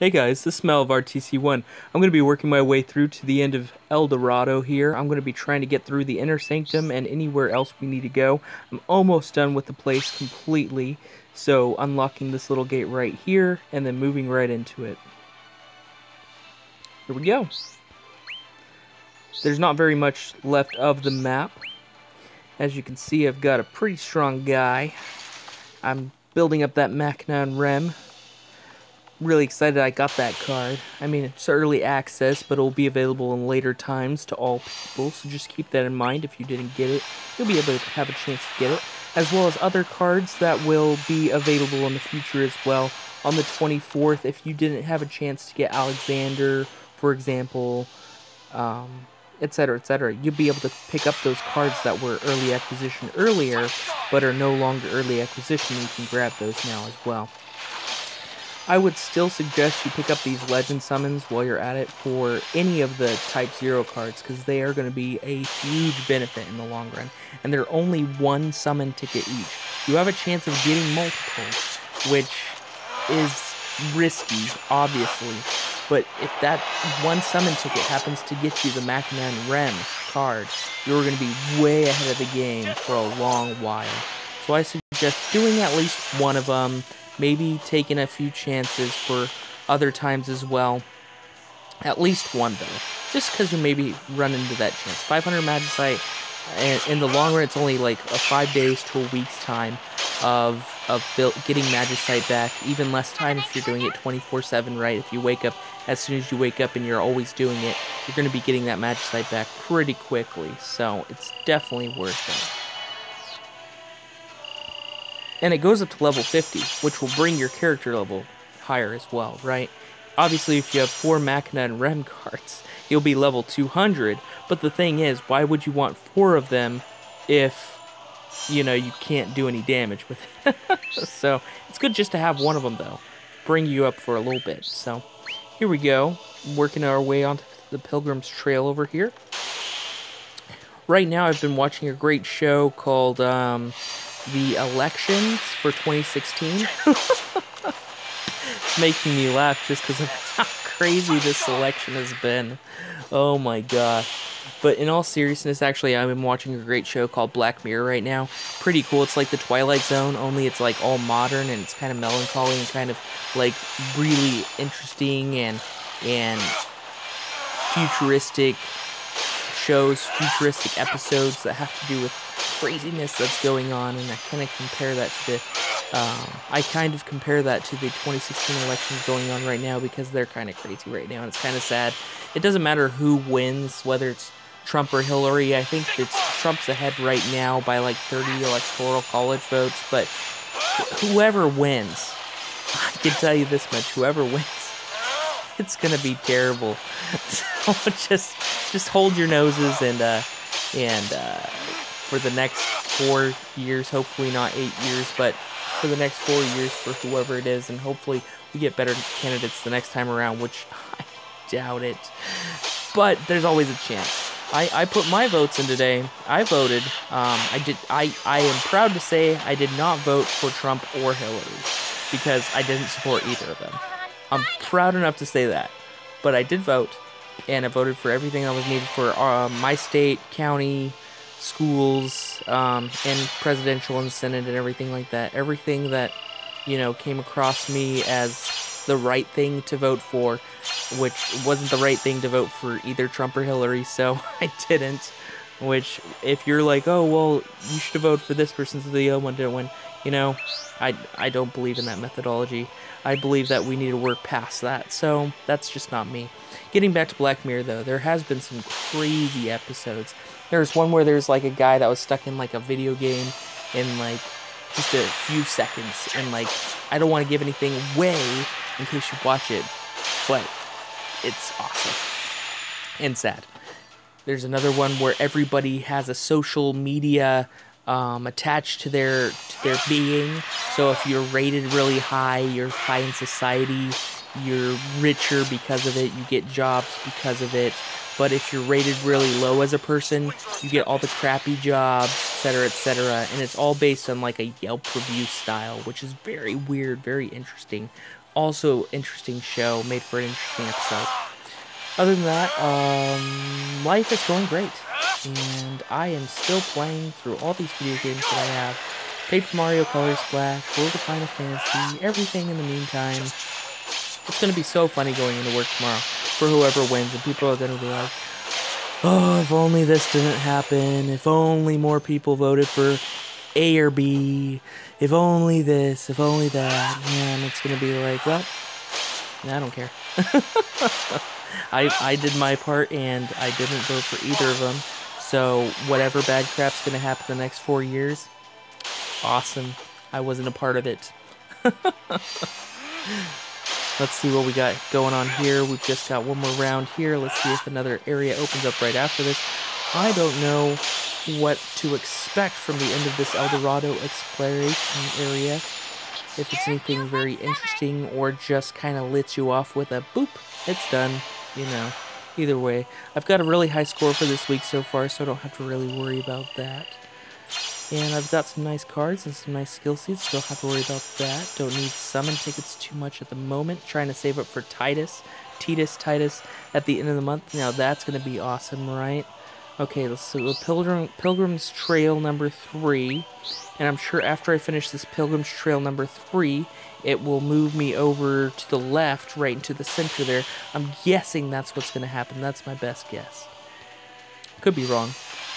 Hey guys, this is Mel of RTC1. I'm going to be working my way through to the end of El Dorado here. I'm going to be trying to get through the Inner Sanctum and anywhere else we need to go. I'm almost done with the place completely, so unlocking this little gate right here and then moving right into it. Here we go. There's not very much left of the map. As you can see, I've got a pretty strong guy. I'm building up that Machina and Rem. Really excited I got that card. I mean, it's early access, but it'll be available in later times to all people, so just keep that in mind. If you didn't get it, you'll be able to have a chance to get it, as well as other cards that will be available in the future as well. On the 24th, if you didn't have a chance to get Alexander, for example, etc., etc., you'll be able to pick up those cards that were early acquisition earlier, but are no longer early acquisition. You can grab those now as well. I would still suggest you pick up these legend summons while you're at it for any of the Type 0 cards, because they are going to be a huge benefit in the long run. And they're only one summon ticket each. You have a chance of getting multiple, which is risky, obviously. But if that one summon ticket happens to get you the Machina and Rem card, you're going to be way ahead of the game for a long while. So I suggest doing at least one of them. Maybe taking a few chances for other times as well. At least one, though. Just because you maybe run into that chance. 500 Magicite, and in the long run, it's only like 5 days to a week's time of getting Magicite back. Even less time if you're doing it 24/7, right? If you wake up, as soon as you wake up and you're always doing it, you're going to be getting that Magicite back pretty quickly. So, it's definitely worth it. And it goes up to level 50, which will bring your character level higher as well, right? Obviously, if you have 4 Machina and Rem cards, you'll be level 200. But the thing is, why would you want 4 of them if, you know, you can't do any damage with it? So, it's good just to have one of them, though. Bring you up for a little bit. So, here we go. Working our way onto the Pilgrim's Trail over here. Right now, I've been watching a great show called, the elections for 2016. It's making me laugh just because of how crazy this election has been. Oh my gosh. But in all seriousness, actually, I've been watching a great show called Black Mirror right now. Pretty cool. It's like the Twilight Zone, only it's like all modern and it's kind of melancholy and kind of like really interesting and futuristic shows, futuristic episodes that have to do with craziness that's going on, and I kind of compare that to the the 2016 elections going on right now, because they're kind of crazy right now, and it's kind of sad. It doesn't matter who wins, whether it's Trump or Hillary. I think Trump's ahead right now by like 30 electoral college votes, but whoever wins, I can tell you this much: whoever wins, it's gonna be terrible. So just hold your noses and for the next 4 years, hopefully not 8 years, but for the next 4 years for whoever it is, and hopefully we get better candidates the next time around, which I doubt it. But there's always a chance. I put my votes in today. I voted. I am proud to say I did not vote for Trump or Hillary, because I didn't support either of them. I'm proud enough to say that. But I did vote, and I voted for everything that was needed for my state, county, schools, and presidential and senate and everything like that. Everything that, you know, came across me as the right thing to vote for, which wasn't the right thing to vote for either Trump or Hillary, so I didn't. Which, if you're like, oh, well, you should have voted for this person so the other one didn't win, you know, I don't believe in that methodology. I believe that we need to work past that, so that's just not me. Getting back to Black Mirror, though, there has been some crazy episodes. There's one where there's like a guy that was stuck in like a video game in like just a few seconds, and like, I don't want to give anything away in case you watch it, but it's awesome and sad. There's another one where everybody has a social media attached to their being. So if you're rated really high, you're high in society, you're richer because of it, you get jobs because of it. But if you're rated really low as a person, you get all the crappy jobs, etc., etc. And it's all based on like a Yelp review style, which is very weird, very interesting also interesting show, made for an interesting episode. Other than that, life is going great, and I am still playing through all these video games that I have. Paper Mario, Color Splash, World of Final Fantasy, everything in the meantime. It's going to be so funny going into work tomorrow for whoever wins, and people are going to be like, oh, if only this didn't happen, if only more people voted for A or B, if only this, if only that, and it's going to be like, well, I don't care. I did my part, and I didn't vote for either of them, so whatever bad crap's going to happen the next 4 years, awesome. I wasn't a part of it. Let's see what we got going on here. We've just got one more round here. Let's see if another area opens up right after this. I don't know what to expect from the end of this El Dorado exploration area. If it's anything very interesting or just kind of lets you off with a boop, it's done. You know, either way. I've got a really high score for this week so far, so I don't have to really worry about that. And I've got some nice cards and some nice skill seeds, so don't have to worry about that. Don't need summon tickets too much at the moment. Trying to save up for Titus at the end of the month. Now that's going to be awesome, right? Okay, let's see. Pilgrim's Trail number 3. And I'm sure after I finish this Pilgrim's Trail number 3, it will move me over to the left, right into the center there. I'm guessing that's what's going to happen. That's my best guess. Could be wrong,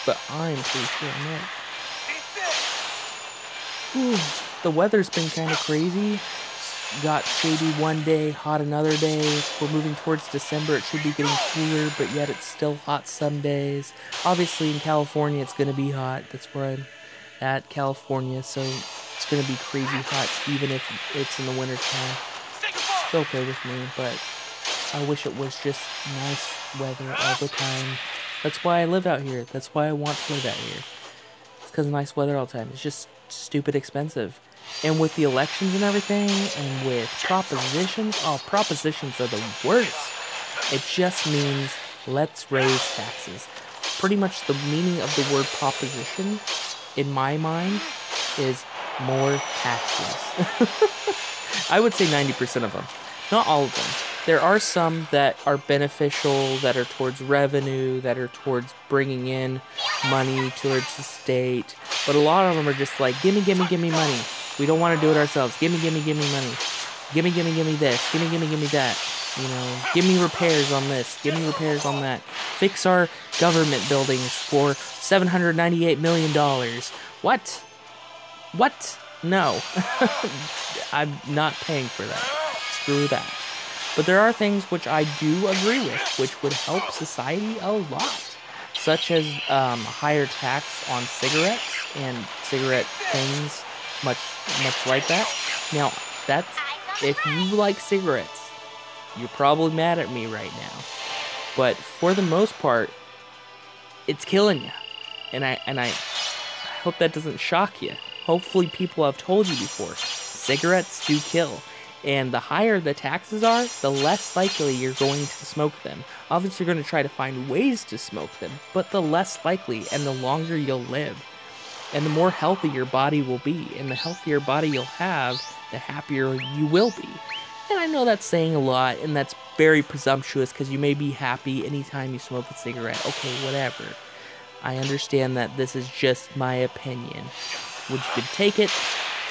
but I'm pretty sure I'm right. Whew. The weather's been kind of crazy. Got shady one day, hot another day. We're moving towards December. It should be getting cooler, but yet it's still hot some days. Obviously in California it's going to be hot. That's where I'm at, California, so it's going to be crazy hot even if it's in the winter time. It's okay with me, but I wish it was just nice weather all the time. That's why I live out here. That's why I want to live out here. It's because of nice weather all the time. It's just stupid expensive. And with the elections and everything, and with propositions, oh, propositions are the worst. It just means let's raise taxes. Pretty much the meaning of the word proposition, in my mind, is more taxes. I would say 90% of them. Not all of them. There are some that are beneficial, that are towards revenue, that are towards bringing in money towards the state. But a lot of them are just like, gimme money. We don't want to do it ourselves. Gimme money. Gimme this. Gimme that. You know, give me repairs on this. Give me repairs on that. Fix our government buildings for $798 million. What? What? No. I'm not paying for that. Screw that. But there are things which I do agree with, which would help society a lot. Such as higher tax on cigarettes and cigarette things, much like that. Now, that's, if you like cigarettes, you're probably mad at me right now. But for the most part, it's killing you. And I hope that doesn't shock you. Hopefully people have told you before. Cigarettes do kill. And the higher the taxes are, the less likely you're going to smoke them. Obviously, you're going to try to find ways to smoke them, but the less likely and the longer you'll live. And the more healthy your body will be. And the healthier body you'll have, the happier you will be. And I know that's saying a lot, and that's very presumptuous, because you may be happy anytime you smoke a cigarette. Okay, whatever. I understand that this is just my opinion. Which you could take it,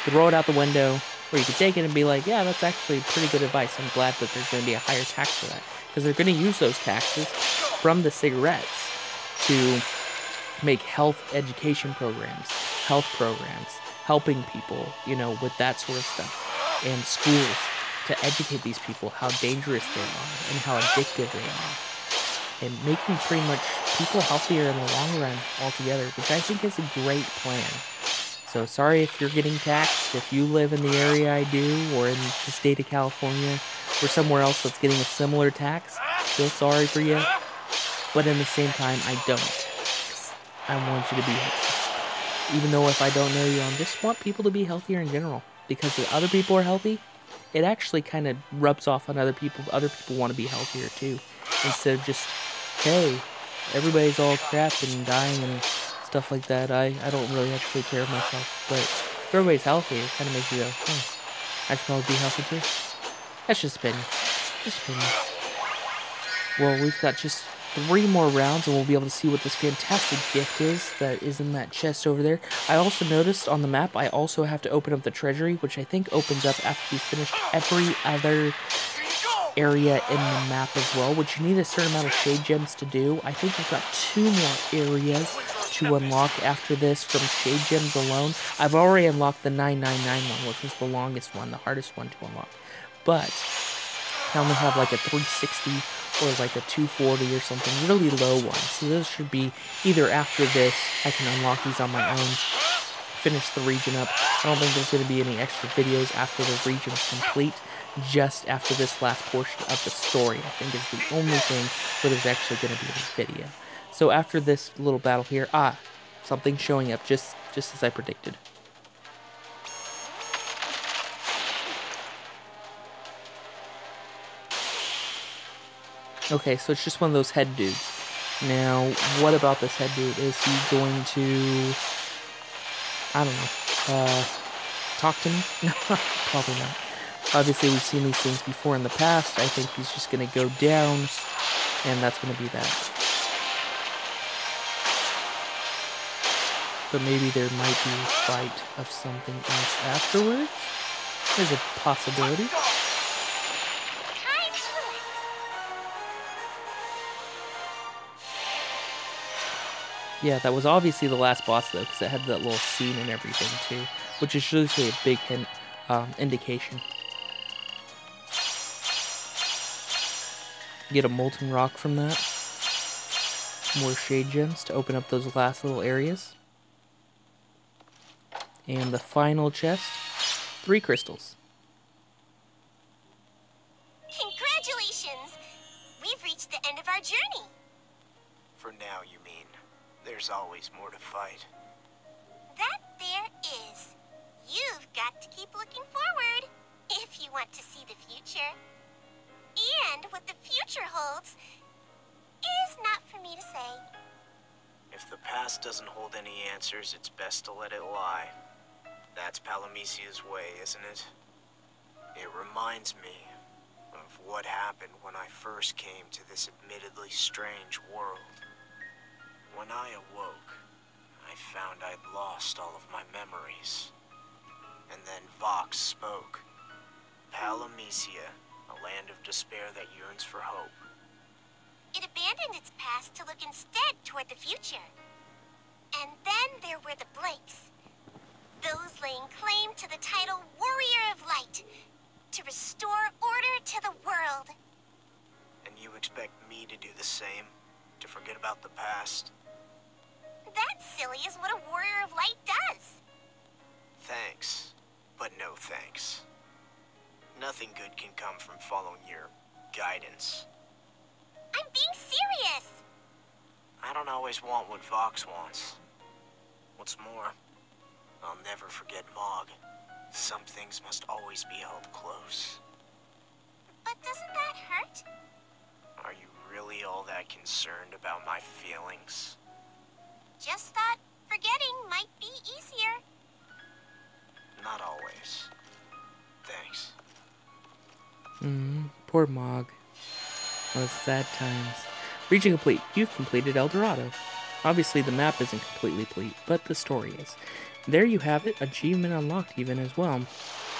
throw it out the window, or you could take it and be like, yeah, that's actually pretty good advice. I'm glad that there's going to be a higher tax for that. Because they're going to use those taxes from the cigarettes to make health education programs, health programs, helping people, you know, with that sort of stuff. And schools to educate these people how dangerous they are and how addictive they are. And making pretty much people healthier in the long run altogether, which I think is a great plan. So sorry if you're getting taxed, if you live in the area I do, or in the state of California, or somewhere else that's getting a similar tax. Feel sorry for you, but in the same time, I don't. I want you to be healthy. Even though if I don't know you, I just want people to be healthier in general. Because if other people are healthy, it actually kind of rubs off on other people. Other people want to be healthier too. Instead of just, hey, everybody's all crap and dying and stuff like that. I don't really have to take care of myself. But if everybody's healthy, it kind of makes you go, I should probably be healthy too. That's just spin. Just spin. Well, we've got just 3 more rounds, and we'll be able to see what this fantastic gift is that is in that chest over there. I also noticed on the map, I also have to open up the treasury, which I think opens up after we finished every other area in the map as well, which you need a certain amount of shade gems to do. I think we've got 2 more areas to unlock after this from shade gems alone. I've already unlocked the 999 one, which was the longest one, the hardest one to unlock. But I only have like a 360 or like a 240 or something, really low one. So those should be either after this, I can unlock these on my own, finish the region up. I don't think there's going to be any extra videos after the region is complete. Just after this last portion of the story, I think is the only thing where there's actually going to be a video. So after this little battle here, something showing up just as I predicted. Okay, so it's just one of those head dudes. Now, what about this head dude? Is he going to, I don't know, talk to me? No, probably not. Obviously, we've seen these things before in the past. I think he's just going to go down, and that's going to be that. But maybe there might be a fight of something else afterwards. There's a possibility. Yeah, that was obviously the last boss, though, because it had that little scene and everything, too, which is usually a big hint, indication. Get a molten rock from that. More shade gems to open up those last little areas. And the final chest, 3 crystals. Congratulations! We've reached the end of our journey. For now, you mean. There's always more to fight. That there is. You've got to keep looking forward if you want to see the future. And what the future holds is not for me to say. If the past doesn't hold any answers, it's best to let it lie. That's Palamecia's way, isn't it? It reminds me of what happened when I first came to this admittedly strange world. When I awoke, I found I'd lost all of my memories. And then Vox spoke. Palamecia, a land of despair that yearns for hope. It abandoned its past to look instead toward the future. And then there were the Blakes. Those laying claim to the title Warrior of Light, to restore order to the world. And you expect me to do the same? To forget about the past? That silly is what a Warrior of Light does. Thanks, but no thanks. Nothing good can come from following your guidance. I'm being serious. I don't always want what Vox wants. What's more, I'll never forget Mog. Some things must always be held close. But doesn't that hurt? Are you really all that concerned about my feelings? Just thought forgetting might be easier. Not always. Thanks. Poor Mog. Those sad times. Region complete. You've completed El Dorado. Obviously the map isn't completely complete, but the story is. There you have it. Achievement unlocked even as well.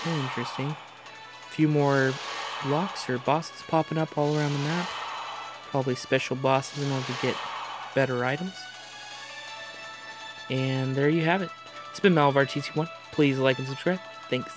Very interesting. A few more blocks or bosses popping up all around the map. Probably special bosses in order to get better items. And there you have it. It's been Malvar TC1. Please like and subscribe. Thanks.